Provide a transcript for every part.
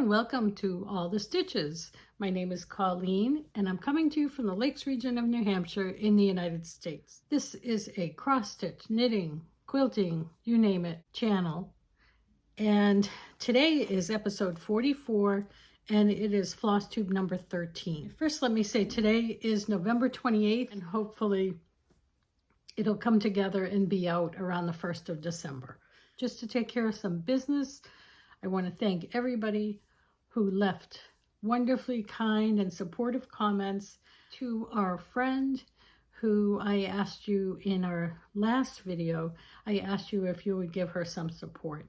and welcome to All the Stitches. My name is Colleen and I'm coming to you from the Lakes region of New Hampshire in the United States. This is a cross-stitch, knitting, quilting, you name it, channel. And today is episode 44 and it is Flosstube number 13. First, let me say today is November 28th and hopefully it'll come together and be out around the 1st of December. Just to take care of some business, I want to thank everybody who left wonderfully kind and supportive comments. To our friend who I asked you in our last video, I asked you if you would give her some support.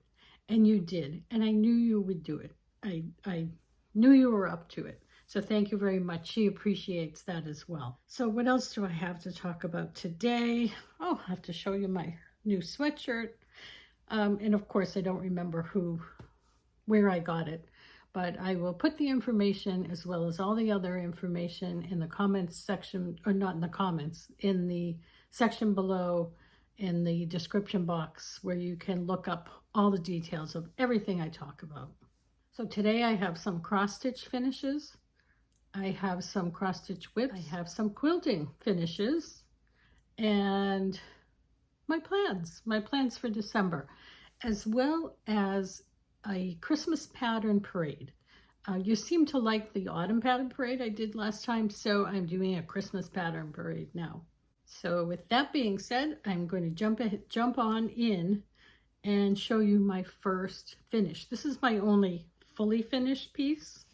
And you did. And I knew you would do it. I knew you were up to it. So thank you very much. She appreciates that as well. So what else do I have to talk about today? Oh, I have to show you my new sweatshirt. And of course, I don't remember where I got it, but I will put the information as well as all the other information in the comments section, or not in the comments, in the section below in the description box where you can look up all the details of everything I talk about. So today I have some cross-stitch finishes. I have some cross-stitch whips. I have some quilting finishes and my plans for December, as well as a Christmas pattern parade. You seem to like the autumn pattern parade I did last time, so I'm doing a Christmas pattern parade now. So with that being said, I'm going to jump on in and show you my first finish. This is my only fully finished piece.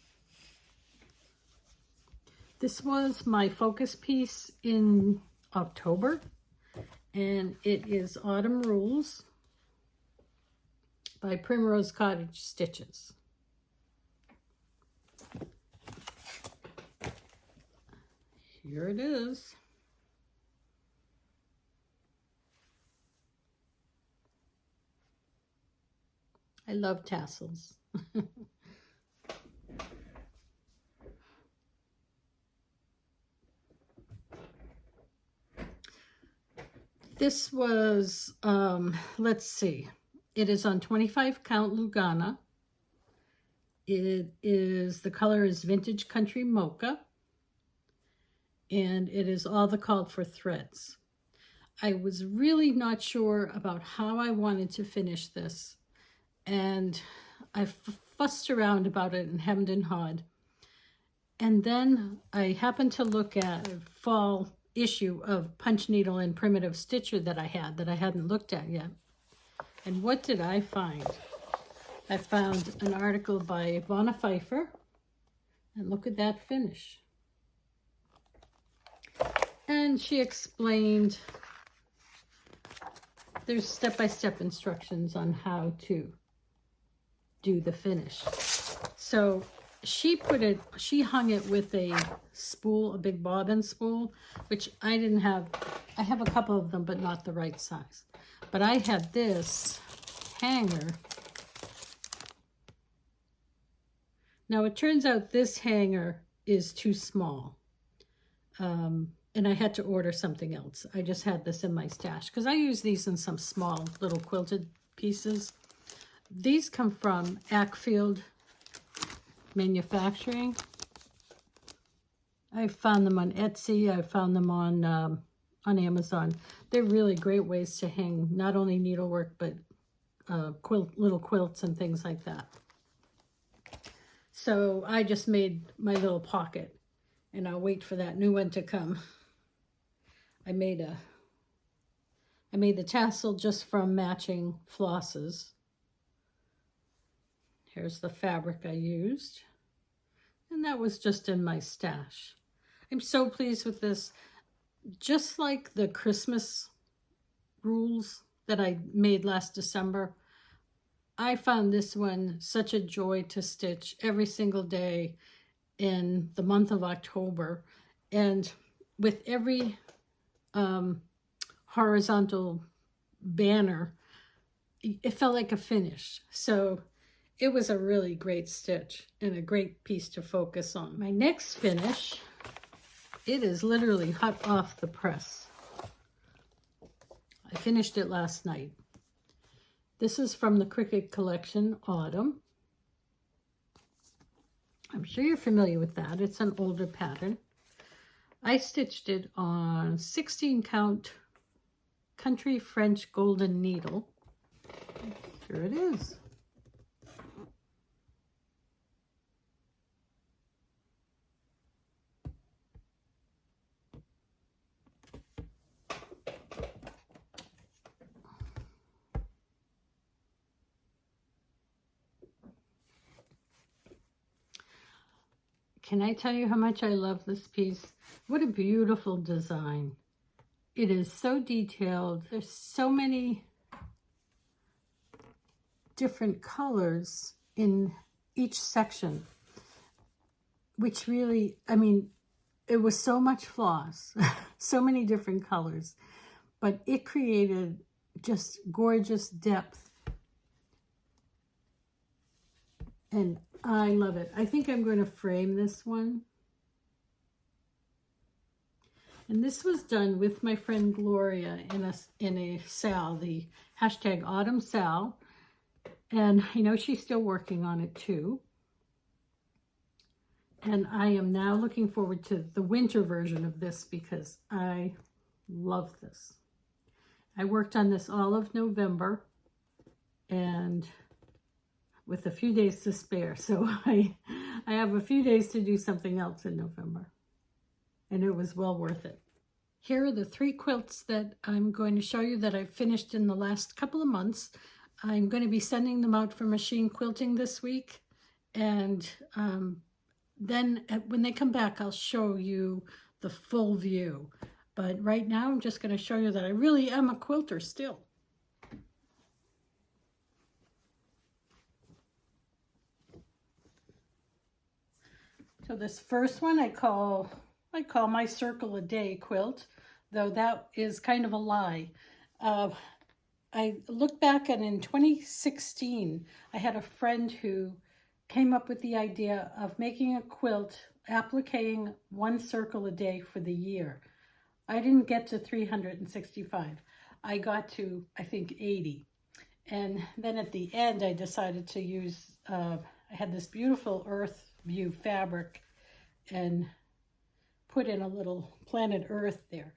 This was my focus piece in October, and it is Autumn Rules by Primrose Cottage Stitches. Here it is. I love tassels. This was, let's see. It is on 25 count Lugana. The color is Vintage Country Mocha. And it is all the called for threads. I was really not sure about how I wanted to finish this. And I fussed around about it and hemmed and hawed. And then I happened to look at a fall issue of Punch Needle and Primitive Stitcher that I hadn't looked at yet. And what did I find? I found an article by Vonna Pfeiffer, and look at that finish. And she explained there's step-by-step instructions on how to do the finish. So she hung it with a spool, a big bobbin spool, which I didn't have. I have a couple of them, but not the right size. But I had this hanger. Now it turns out this hanger is too small. And I had to order something else. I just had this in my stash because I use these in some small little quilted pieces. These come from Ackfeld Manufacturing. I found them on Etsy. I found them on Amazon. They're really great ways to hang not only needlework, but little quilts and things like that. So I just made my little pocket, and I'll wait for that new one to come. I made the tassel just from matching flosses. Here's the fabric I used, and that was just in my stash. I'm so pleased with this. Just like the Christmas rules that I made last December, I found this one such a joy to stitch every single day in the month of October. And with every horizontal banner, it felt like a finish. So it was a really great stitch and a great piece to focus on. My next finish, it is literally hot off the press. I finished it last night. This is from the Cricut collection, Autumn. I'm sure you're familiar with that. It's an older pattern. I stitched it on 16 count Country French golden needle. Here it is. Can I tell you how much I love this piece? What a beautiful design. It is so detailed. There's so many different colors in each section, which really, I mean, it was so much floss, so many different colors, but it created just gorgeous depth. And I love it. I think I'm going to frame this one. And this was done with my friend Gloria in a sale, the hashtag Autumn Sale. And I know she's still working on it too. And I am now looking forward to the winter version of this because I love this. I worked on this all of November and with a few days to spare. So I have a few days to do something else in November. And it was well worth it. Here are the 3 quilts that I'm going to show you that I've finished in the last couple of months. I'm going to be sending them out for machine quilting this week. And then when they come back, I'll show you the full view. But right now, I'm just going to show you that I really am a quilter still. So this first one I call my Circle a Day quilt, though that is kind of a lie. I look back and in 2016, I had a friend who came up with the idea of making a quilt, appliquing 1 circle a day for the year. I didn't get to 365. I got to, I think, 80. And then at the end, I decided to use, I had this beautiful Earth View fabric and put in a little planet Earth there.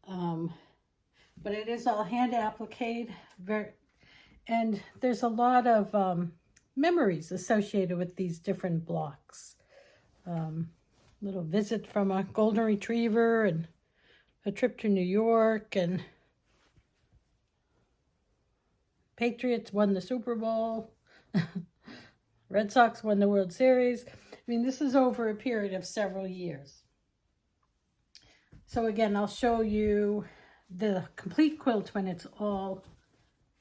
But it is all hand-appliquéd, and there's a lot of memories associated with these different blocks. Little visit from a golden retriever and a trip to New York, and Patriots won the Super Bowl. Red Sox won the World Series. I mean, this is over a period of several years. So again, I'll show you the complete quilt when it's all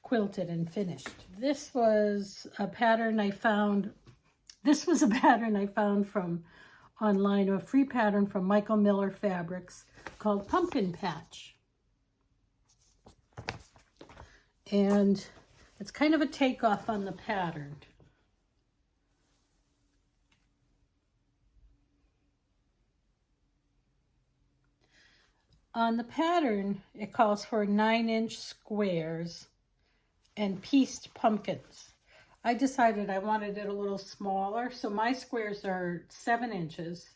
quilted and finished. This was a pattern I found. This was a pattern I found from online, a free pattern from Michael Miller Fabrics called Pumpkin Patch. And it's kind of a takeoff on the pattern. On the pattern, it calls for 9-inch squares and pieced pumpkins. I decided I wanted it a little smaller, so my squares are 7 inches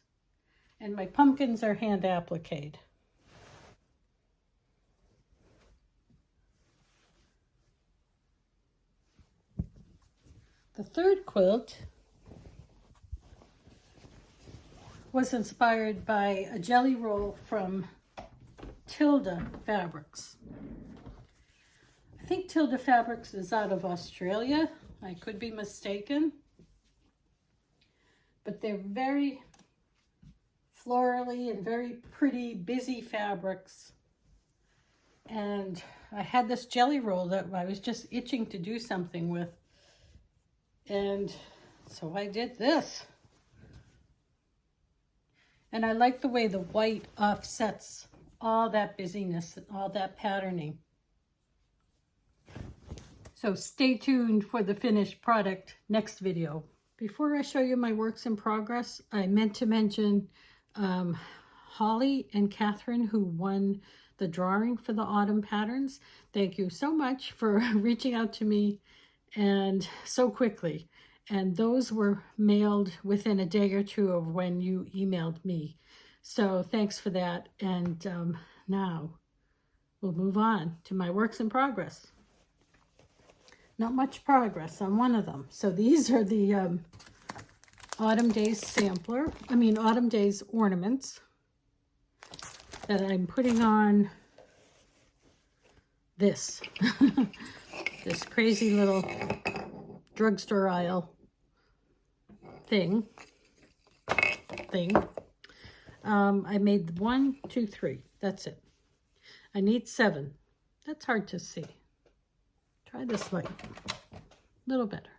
and my pumpkins are hand appliqued. The third quilt was inspired by a jelly roll from Tilda Fabrics. I think Tilda Fabrics is out of Australia. I could be mistaken. But they're very florally and very pretty, busy fabrics. And I had this jelly roll that I was just itching to do something with. And so I did this. And I like the way the white offsets all that busyness, all that patterning. So stay tuned for the finished product next video. Before I show you my works in progress, I meant to mention Holly and Catherine, who won the drawing for the autumn patterns. Thank you so much for reaching out to me and so quickly. and those were mailed within a day or two of when you emailed me. So thanks for that. And now we'll move on to my works in progress. Not much progress on one of them. So these are the Autumn Days Autumn Days ornaments that I'm putting on this. This crazy little drugstore aisle thing. I made 1, 2, 3. That's it. I need 7. That's hard to see. Try this light. A little better.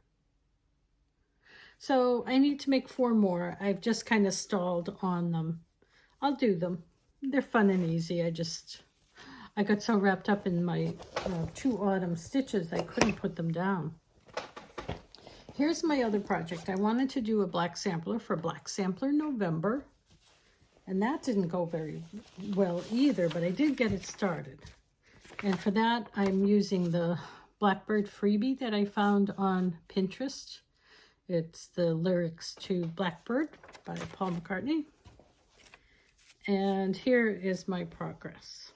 So I need to make 4 more. I've just kind of stalled on them. I'll do them. They're fun and easy. I got so wrapped up in my 2 autumn stitches I couldn't put them down. Here's my other project. I wanted to do a black sampler for Black Sampler November. And that didn't go very well either, but I did get it started. And for that, I'm using the Blackbird freebie that I found on Pinterest. It's the lyrics to Blackbird by Paul McCartney. And here is my progress.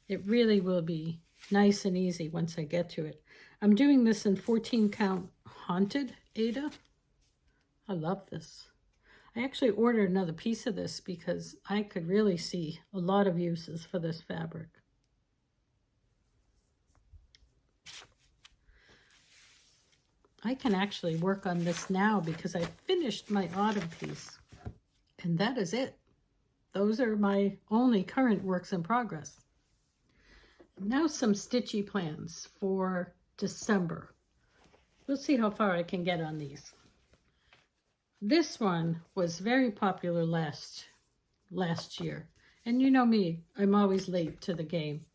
It really will be nice and easy once I get to it. I'm doing this in 14 count Haunted Aida. I love this. I actually ordered another piece of this because I could really see a lot of uses for this fabric. I can actually work on this now because I finished my autumn piece. And that is it. Those are my only current works in progress. Now some stitchy plans for December. We'll see how far I can get on these. This one was very popular last year. And you know me, I'm always late to the game.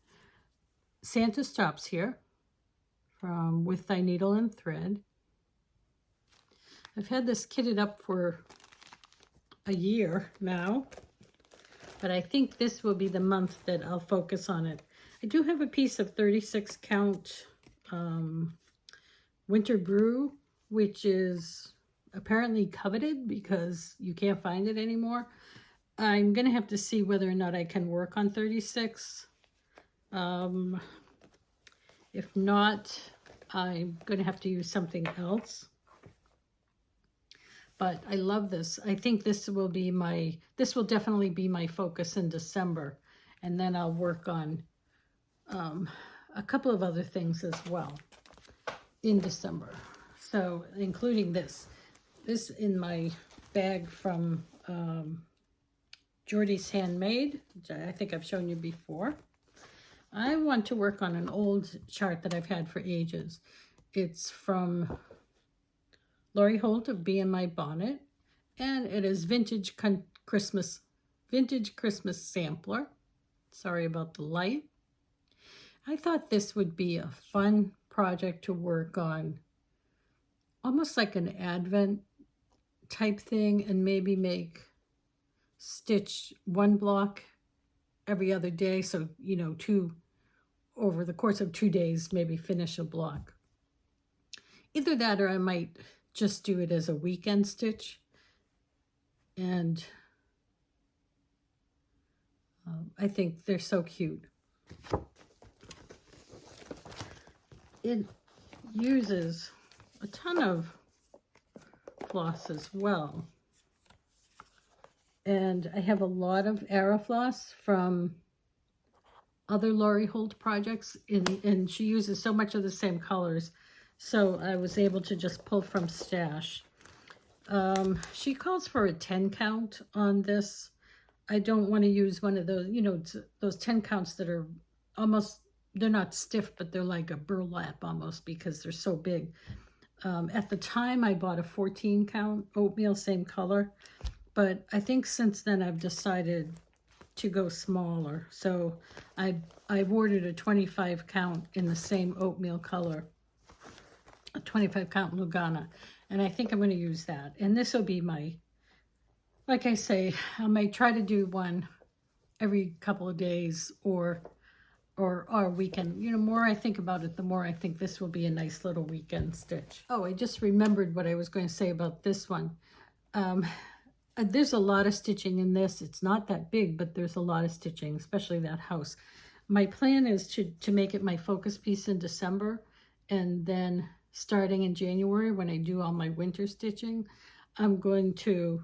Santa Stops here from With Thy Needle and Thread. I've had this kitted up for a year now, but I think this will be the month that I'll focus on it. I do have a piece of 36 count Winter Brew, which is apparently coveted because you can't find it anymore. I'm going to have to see whether or not I can work on 36. If not, I'm going to have to use something else. But I love this. I think this will definitely be my focus in December. And then I'll work on a couple of other things as well in December. So including this in my bag from Jordy's Handmade, which I think I've shown you before. I want to work on an old chart that I've had for ages. It's from Lori Holt of Be in My Bonnet, and it is Vintage Christmas Sampler. Sorry about the light. I thought this would be a fun project to work on, almost like an Advent type thing, and maybe stitch 1 block every other day. So, you know, over the course of 2 days, maybe finish a block. Either that, or I might just do it as a weekend stitch. And I think they're so cute. It uses a ton of floss as well. And I have a lot of Aerofloss from other Lori Holt projects, and she uses so much of the same colors. So I was able to just pull from stash. She calls for a 10 count on this. I don't want to use one of those, you know, those 10 counts that are almost, they're not stiff, but they're like a burlap almost because they're so big. At the time, I bought a 14 count oatmeal, same color. But I think since then I've decided to go smaller. So I've ordered a 25 count in the same oatmeal color, a 25 count Lugana. And I think I'm going to use that. And this will be my, like I say, I might try to do one every couple of days, or or our weekend. You know, more I think about it, the more I think this will be a nice little weekend stitch. Oh, I just remembered what I was going to say about this one. There's a lot of stitching in this. It's not that big, but there's a lot of stitching, especially that house. My plan is to make it my focus piece in December, and then starting in January when I do all my winter stitching, I'm going to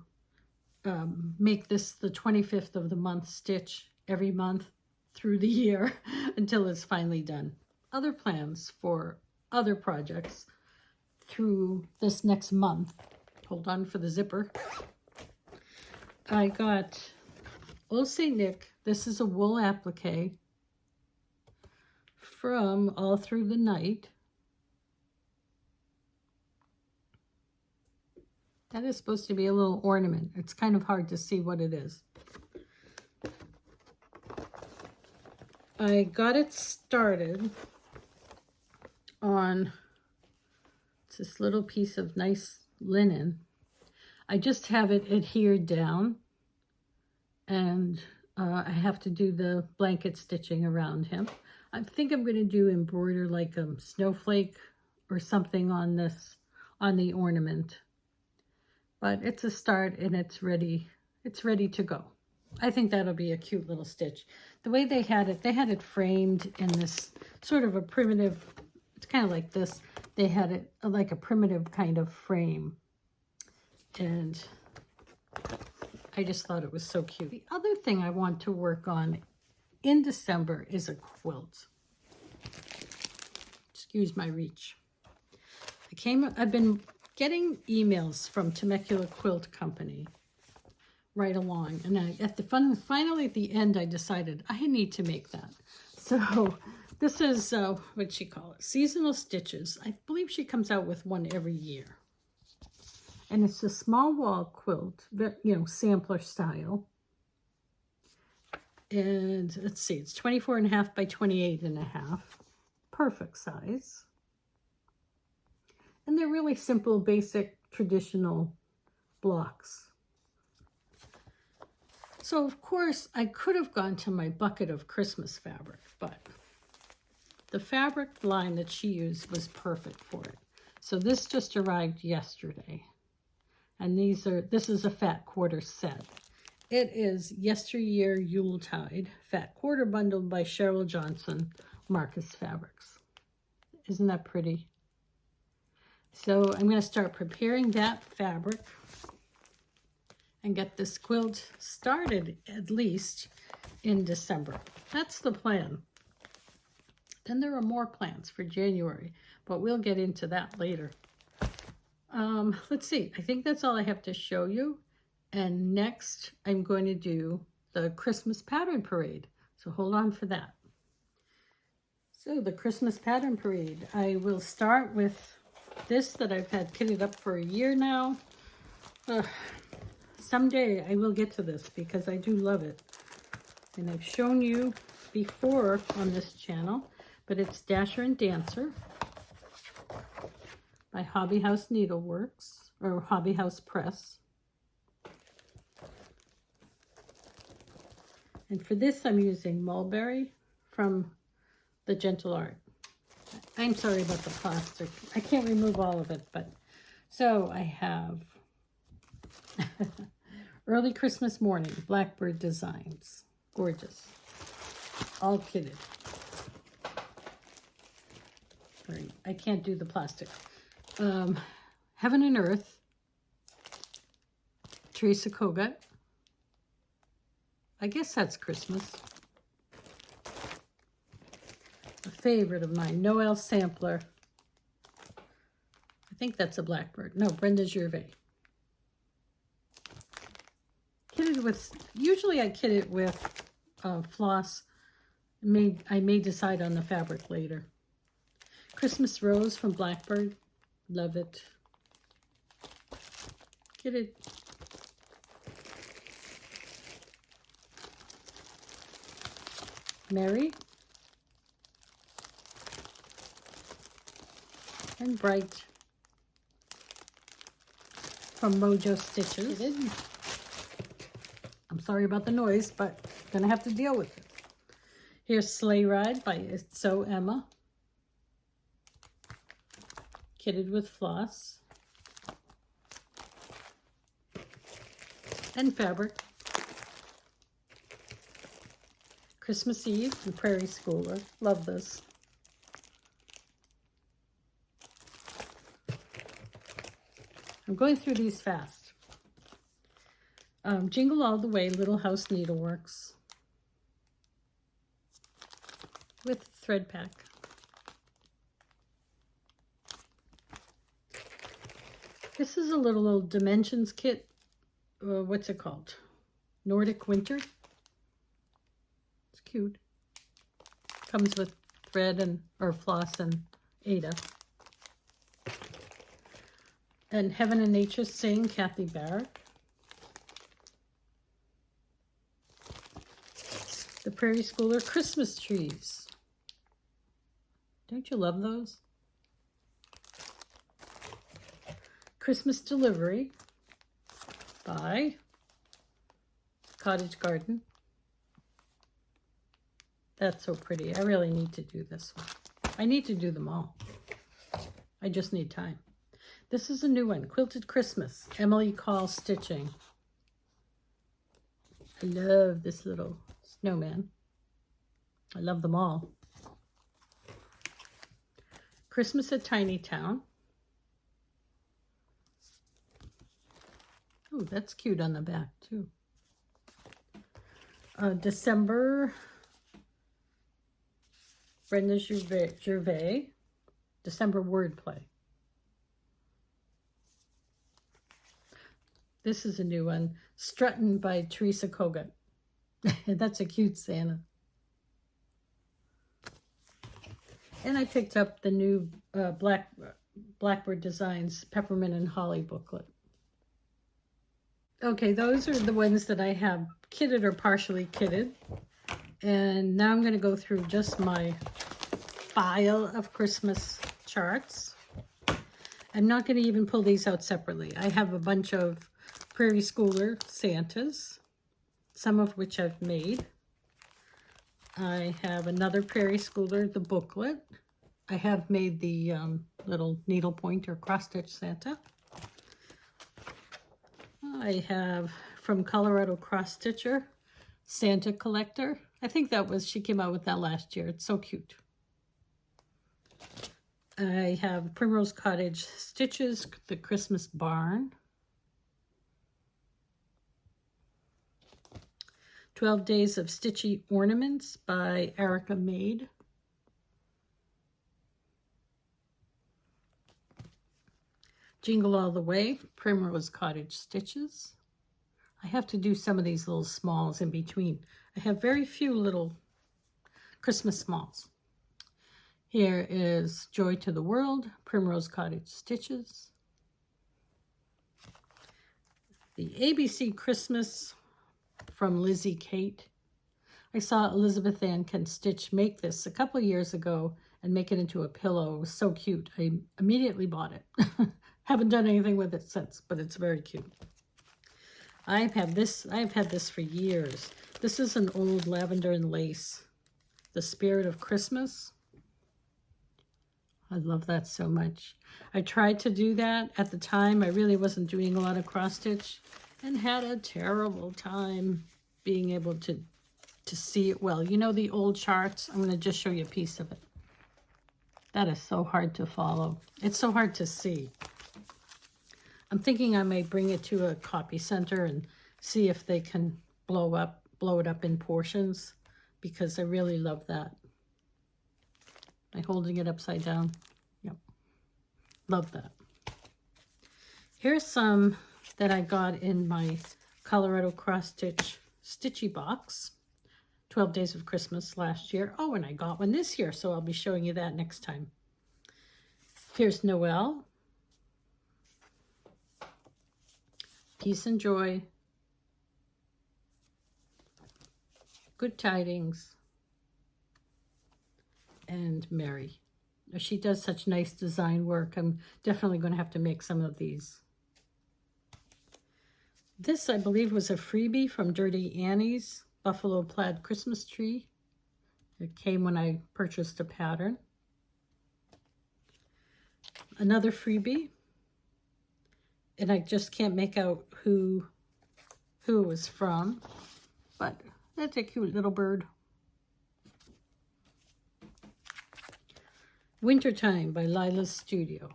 make this the 25th of the month stitch every month through the year until it's finally done. Other plans for other projects through this next month. Hold on for the zipper. I got Old St. Nick. This is a wool applique from All Through the Night. That is supposed to be a little ornament. It's kind of hard to see what it is. I got it started on this little piece of nice linen. I just have it adhered down, and I have to do the blanket stitching around him. I think I'm going to do embroider like a snowflake or something on this, on the ornament. But it's a start and it's ready to go. I think that'll be a cute little stitch. The way they had it framed in this sort of a primitive, it's kind of like this. They had it like a primitive kind of frame. And I just thought it was so cute. The other thing I want to work on in December is a quilt. Excuse my reach. I've been getting emails from Temecula Quilt Company right along, and finally at the end I decided I need to make that. So this is what'd she call it? Seasonal Stitches. I believe she comes out with one every year. And it's a small wall quilt, you know, sampler style. And let's see, it's 24.5 by 28.5. Perfect size. And they're really simple, basic, traditional blocks. So, of course, I could have gone to my bucket of Christmas fabric, but the fabric line that she used was perfect for it. So this just arrived yesterday. And this is a fat quarter set. It is Yesteryear Yuletide fat quarter bundle by Cheryl Johnson, Marcus Fabrics. Isn't that pretty? So I'm going to start preparing that fabric and get this quilt started at least in December. That's the plan. Then there are more plans for January, but we'll get into that later. Let's see, I think that's all I have to show you. And next I'm going to do the Christmas pattern parade. So hold on for that. So the Christmas pattern parade, I will start with this that I've had kitted up for a year now. Someday I will get to this because I do love it. And I've shown you before on this channel, but it's Dasher and Dancer by Hobby House Needleworks, or Hobby House Press. And for this, I'm using Mulberry from the Gentle Art. I'm sorry about the plastic. I can't remove all of it, but so I have Early Christmas Morning, Blackbird Designs. Gorgeous. All kitted. Right. I can't do the plastic. Heaven and Earth, Teresa Kogut. I guess that's Christmas. A favorite of mine, Noel Sampler. I think that's a Blackbird. No, Brenda Gervais. Kitted with, usually I kit it with floss. I may decide on the fabric later. Christmas Rose from Blackbird. Love it. Kitted. Mary. And Bright from Mojo Stitches. I'm sorry about the noise, but I'm gonna have to deal with it. Here's Sleigh Ride by It's So Emma. Kitted with floss and fabric. Christmas Eve and Prairie Schooler. Love this. I'm going through these fast. Jingle All the Way, Little House Needleworks with thread pack. This is a little dimensions kit. What's it called? Nordic Winter. It's cute. Comes with thread and or floss and Aida. And Heaven and Nature Sing, Kathy Barrick. The Prairie Schooler Christmas Trees. Don't you love those? Christmas Delivery by Cottage Garden. That's so pretty. I really need to do this one. I need to do them all. I just need time. This is a new one, Quilted Christmas, Emily Call Stitching. I love this little snowman. I love them all. Christmas at Tiny Town. Oh, that's cute on the back too. December, Brenda Gervais, December Wordplay. This is a new one, Struttin' by Teresa Kogut. That's a cute Santa. And I picked up the new Blackbird Designs Peppermint and Holly booklet. Okay, those are the ones that I have kitted or partially kitted. And now I'm going to go through just my file of Christmas charts. I'm not going to even pull these out separately. I have a bunch of Prairie Schooler Santas, some of which I've made. I have another Prairie Schooler, the booklet. I have made the little needlepoint or cross-stitch Santa. I have from Colorado Cross Stitcher, Santa Collector. I think that was, she came out with that last year. It's so cute. I have Primrose Cottage Stitches, the Christmas Barn. 12 Days of Stitchy Ornaments by Erica Maid. Jingle All the Way, Primrose Cottage Stitches. I have to do some of these little smalls in between. I have very few little Christmas smalls. Here is Joy to the World, Primrose Cottage Stitches. The ABC Christmas from Lizzie Kate. I saw Elizabeth Ann Can Stitch make this a couple of years ago and make it into a pillow. It was so cute. I immediately bought it. Haven't done anything with it since, but it's very cute. I've had this for years. This is an old lavender and lace, The Spirit of Christmas. I love that so much. I tried to do that at the time. I really wasn't doing a lot of cross stitch and had a terrible time being able to see it well. You know the old charts? I'm going to just show you a piece of it. That is so hard to follow. It's so hard to see. I'm thinking I may bring it to a copy center and see if they can blow it up in portions, because I really love that. Am I holding it upside down? Yep. Love that. Here's some that I got in my Colorado Cross Stitch Stitchy box. 12 Days of Christmas last year. Oh, and I got one this year, so I'll be showing you that next time. Here's Noel. Peace and Joy. Good Tidings. And Mary. She does such nice design work. I'm definitely going to have to make some of these. This, I believe, was a freebie from Dirty Annie's Buffalo Plaid Christmas Tree. It came when I purchased a pattern. Another freebie. And I just can't make out who it was from, but that's a cute little bird. Wintertime by Lila's Studio.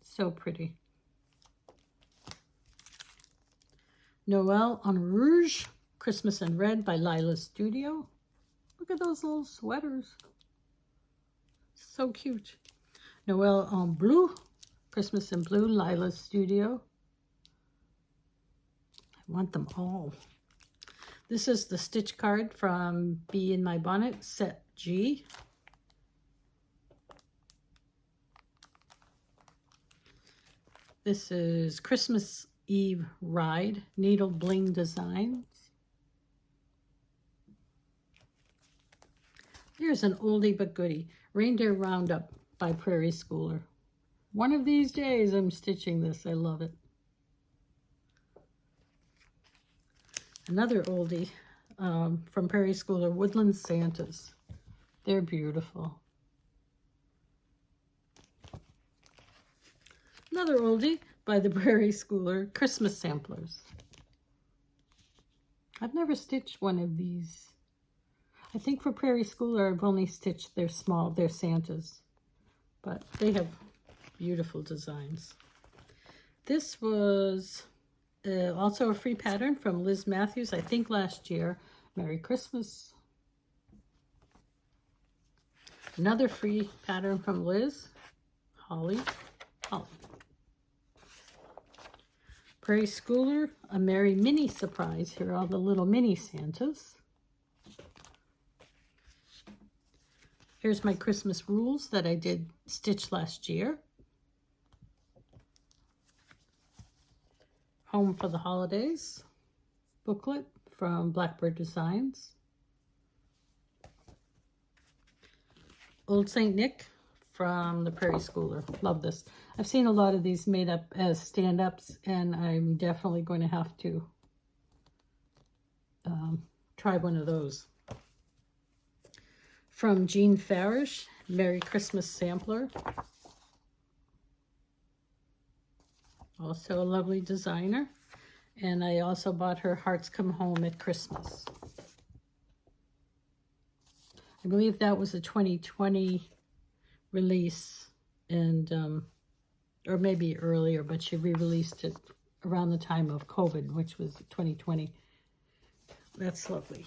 So pretty. Noel en Rouge, Christmas in Red by Lila's Studio. Look at those little sweaters. So cute. Noel en Bleu, Christmas in Blue, Lila's Studio. I want them all. This is the stitch card from Bee in My Bonnet, set G. This is Christmas Eve Ride, Needle Bling Designs. Here's an oldie but goodie, Reindeer Roundup by Prairie Schooler. One of these days I'm stitching this. I love it. Another oldie from Prairie Schooler, Woodland Santas. They're beautiful. Another oldie by the Prairie Schooler, Christmas Samplers. I've never stitched one of these. I think for Prairie Schooler I've only stitched their Santas, but they have beautiful designs. This was also a free pattern from Liz Matthews, I think last year. Merry Christmas. Another free pattern from Liz, Holly. Prairie Schooler, a Merry Mini Surprise. Here are all the little mini Santas. Here's my Christmas rules that I did stitch last year. Home for the Holidays booklet from Blackbird Designs. Old St. Nick from the Prairie Schooler. Love this. I've seen a lot of these made up as stand-ups, and I'm definitely going to have to try one of those. From Jean Farish, Merry Christmas Sampler. Also a lovely designer. And I also bought her Hearts Come Home at Christmas. I believe that was a 2020 release, and or maybe earlier, but she re-released it around the time of COVID, which was 2020. That's lovely.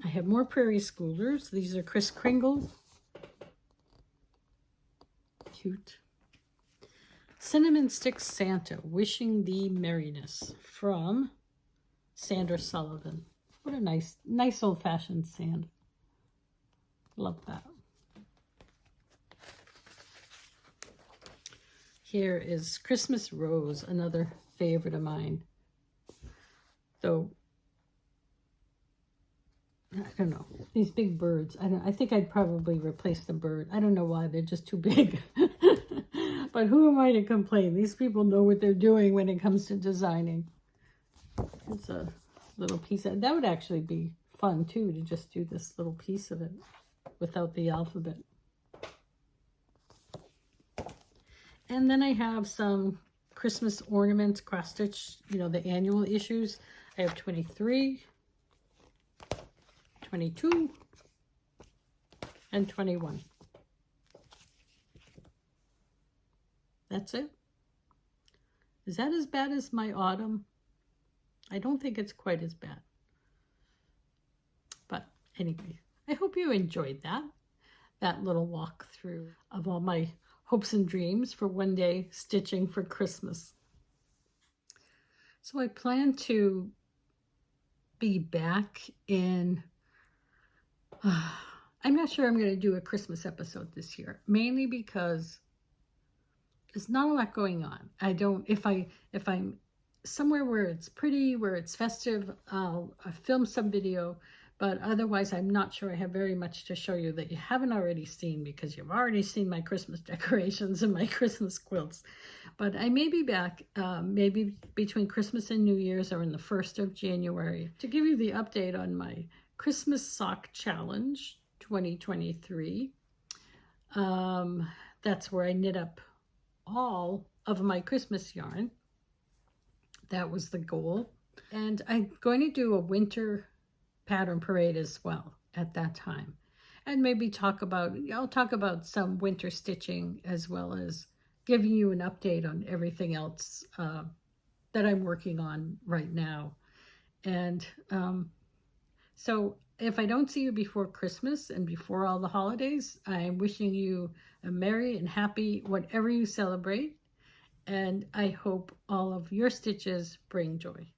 I have more Prairie Schoolers. These are Kris Kringle. Cute. Cinnamon Stick Santa, Wishing Thee Merriness, from Sandra Sullivan. What a nice old-fashioned Santa. Love that. Here is Christmas Rose, another favorite of mine. Though, I don't know, these big birds, I think I'd probably replace the bird. I don't know why, they're just too big. But who am I to complain? These people know what they're doing when it comes to designing. It's a little piece of, that would actually be fun too, to just do this little piece of it without the alphabet. And then I have some Christmas ornaments, cross stitch, you know, the annual issues. I have 23, 22, and 21. That's it. Is that as bad as my autumn? I don't think it's quite as bad. But anyway, I hope you enjoyed that little walkthrough of all my hopes and dreams for one day stitching for Christmas. So I plan to be back in, I'm not sure I'm going to do a Christmas episode this year, mainly because there's not a lot going on. I don't, if I'm somewhere where it's pretty, where it's festive, I'll film some video, but otherwise I'm not sure I have very much to show you that you haven't already seen, because you've already seen my Christmas decorations and my Christmas quilts. But I may be back maybe between Christmas and New Year's, or in the 1st of January, to give you the update on my Christmas Sock Challenge 2023. That's where I knit up all of my Christmas yarn. That was the goal. And I'm going to do a winter pattern parade as well at that time. And maybe I'll talk about some winter stitching as well as giving you an update on everything else that I'm working on right now. And so if I don't see you before Christmas and before all the holidays, I'm wishing you a merry and happy whatever you celebrate. And I hope all of your stitches bring joy.